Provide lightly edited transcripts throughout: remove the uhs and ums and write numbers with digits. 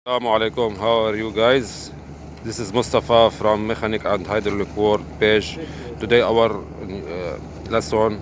Assalamu alaikum, how are you guys? This is Mustafa from Mechanic and Hydraulic World page. Today our lesson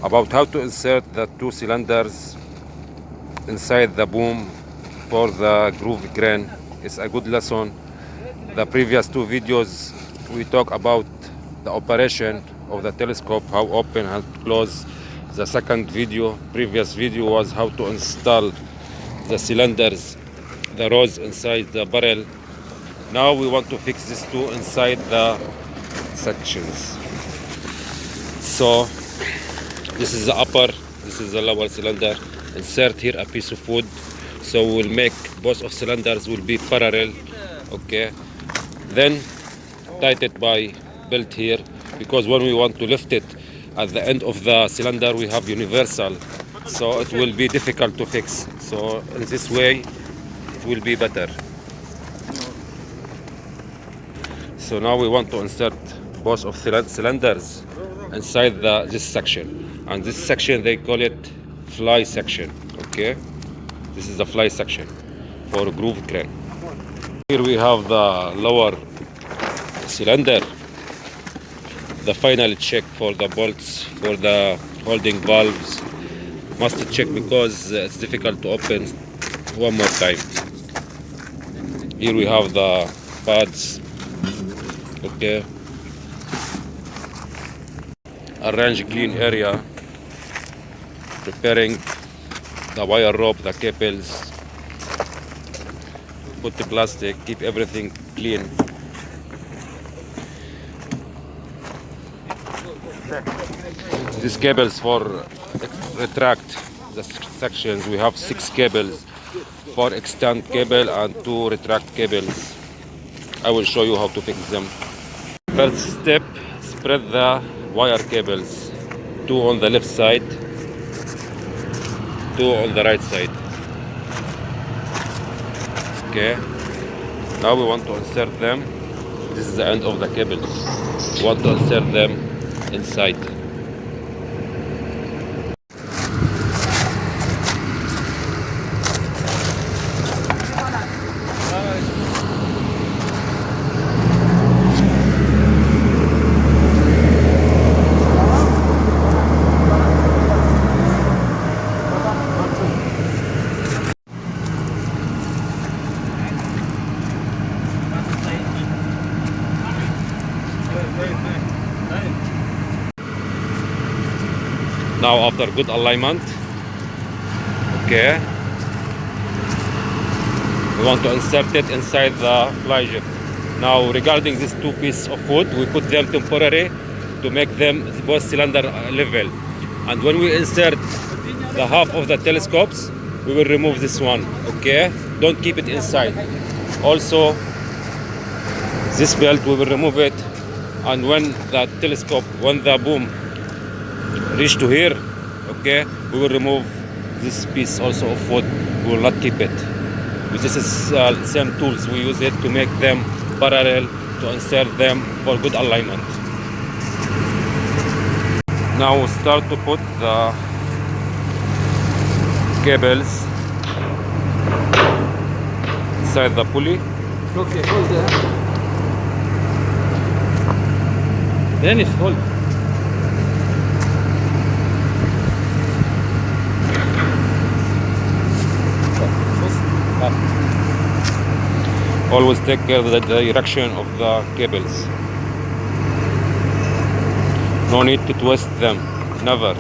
about how to insert the two cylinders inside the boom for the groove crane. It's a good lesson. The previous two videos we talk about the operation of the telescope, how open and close. The second video, previous video was how to install the cylinders, the rods inside the barrel. Now we want to fix these two inside the sections. So this is the upper, this is the lower cylinder. Insert here a piece of wood, so we'll make both of cylinders will be parallel. Okay, then tight it by belt here, because when we want to lift it at the end of the cylinder we have universal, so it will be difficult to fix. So in this way it will be better. So now we want to insert both of cylinders inside this section, and this section they call it fly section. Okay, this is the fly section for groove crane. Here we have the lower cylinder, the final check for the bolts, for the holding valves. Must check because it's difficult to open. One more time. Here we have the pads. Okay, arrange clean area, preparing the wire rope, the cables, put the plastic, keep everything clean. These cables for retract the sections, we have 6 cables, 4 extend cable and 2 retract cables. I will show you how to fix them. First step, spread the wire cables, 2 on the left side, 2 on the right side. Okay, now we want to insert them. This is the end of the cables. We want to insert them inside. Now after good alignment, okay, we want to insert it inside the fly jet. Now regarding these 2 pieces of wood, we put them temporary to make them both cylinder level. And when we insert the half of the telescopes, we will remove this one. Okay, don't keep it inside. Also this belt we will remove it, and when the telescope, when the boom reach to here, okay, we will remove this piece also of wood. We will not keep it. This is same tools, we use it to make them parallel, to insert them for good alignment. Now we start to put the cables inside the pulley. Okay, hold there. Dennis, hold. Always take care of the direction of the cables. No need to twist them, never.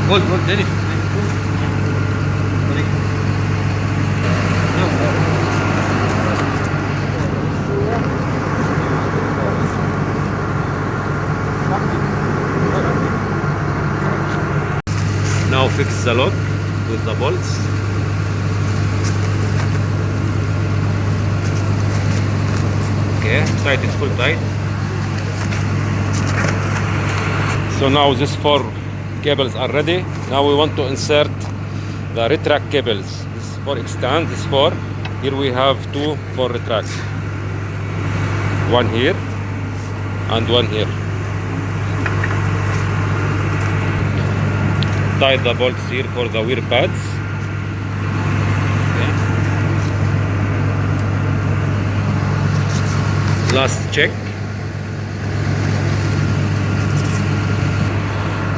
Hold, Dennis. Now Now fix the lock with the bolts. Okay, tight it full tight. So now these 4 cables are ready. Now we want to insert the retract cables. This is for extend, this 4. Here we have 2 for retract. One here and one here. Tie the bolts here for the wear pads. Okay. Last check.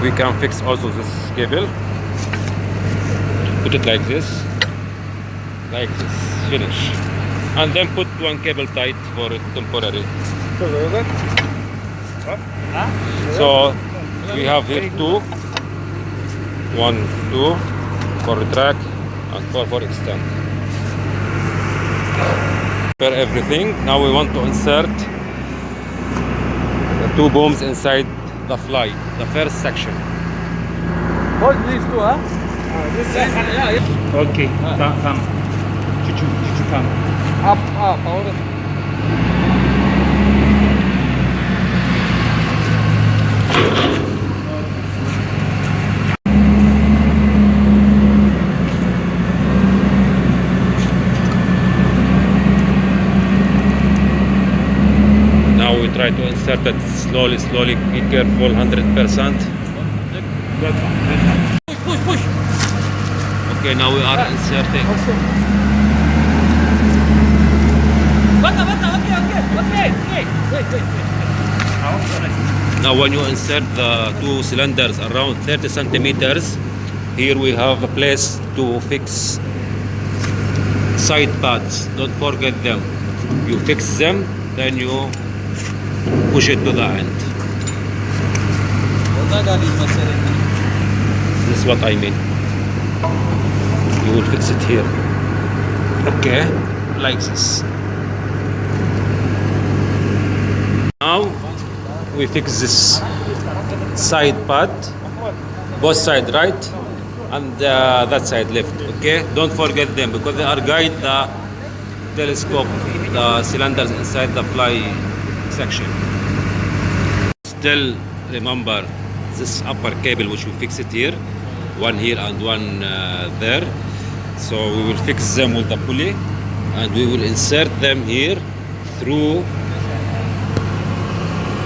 We can fix also this cable. Put it like this, finish. And then put one cable tight for temporary. So we have here 2. 1, 2 for retract and 4 for extend. For everything. Now we want to insert the 2 booms inside the fly, the first section. Hold these 2, huh? This side. Yeah. Okay, come. Chuchu, come. Up, power. Now we try to insert it slowly, be careful, 100%. Push. Okay, now we are inserting. Okay. Wait. Now when you insert the 2 cylinders around 30 centimeters, here we have a place to fix side pads. Don't forget them. You fix them, then you push it to the end. This is what I mean. You will fix it here. Okay, like this. Now we fix this side pad, both side right and that side left. Okay, don't forget them because they are guide the telescope, the cylinders inside the fly section. Still remember this upper cable which we fix it here, one here and one there. So we will fix them with the pulley and we will insert them here through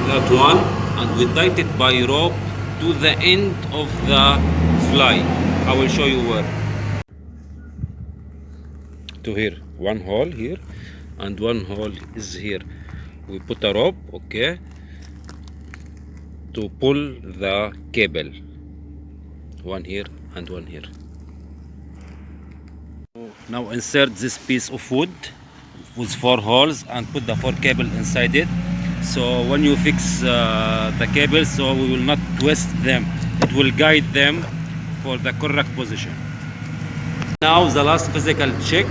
that one, and we tight it by rope to the end of the fly. I will show you where. To here, one hole here and one hole is here. We put a rope, okay, to pull the cable. One here and one here. Now insert this piece of wood with 4 holes and put the 4 cable inside it. So when you fix the cable, so we will not twist them. It will guide them for the correct position. Now the last physical check.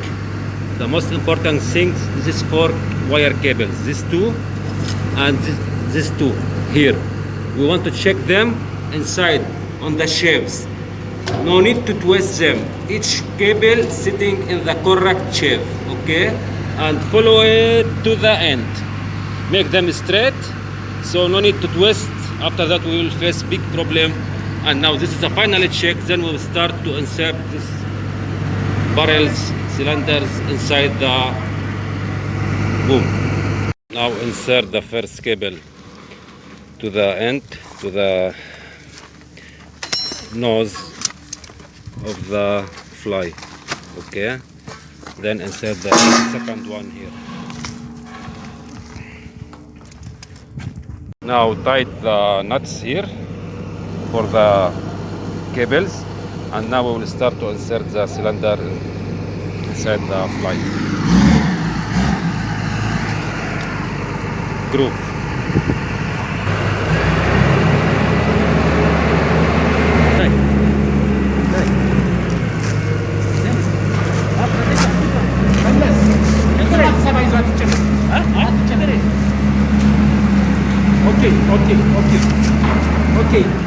The most important thing, this is 4 wire cables. These 2 and these 2 here. We want to check them inside on the shafts. No need to twist them. Each cable sitting in the correct shape, okay? And follow it to the end. Make them straight, so no need to twist. After that we will face big problem. And now this is the final check. Then we will start to insert this barrels, cylinders inside the boom. Now insert the first cable to the end, to the nose of the fly, okay? Then insert the second one here. Now tight the nuts here for the cables, and now we will start to insert the cylinder inside the fly. Groove. Okay.